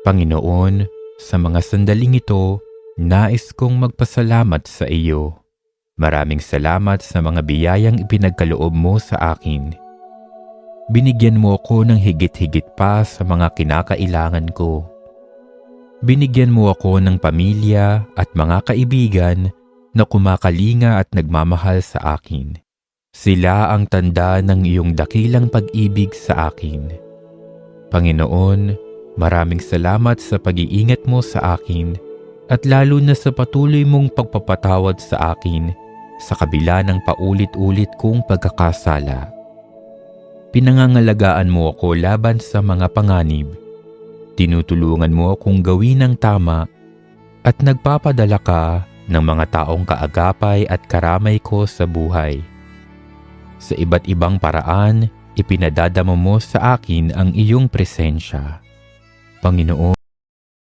Panginoon, sa mga sandaling ito, nais kong magpasalamat sa iyo. Maraming salamat sa mga biyayang ipinagkaloob mo sa akin. Binigyan mo ako ng higit-higit pa sa mga kinakailangan ko. Binigyan mo ako ng pamilya at mga kaibigan na kumakalinga at nagmamahal sa akin. Sila ang tanda ng iyong dakilang pag-ibig sa akin. Panginoon, maraming salamat sa pag-iingat mo sa akin at lalo na sa patuloy mong pagpapatawad sa akin sa kabila ng paulit-ulit kong pagkakasala. Pinangangalagaan mo ako laban sa mga panganib. Tinutulungan mo akong gawin ang tama at nagpapadala ka ng mga taong kaagapay at karamay ko sa buhay. Sa iba't ibang paraan, ipinadadama mo sa akin ang iyong presensya. Panginoon,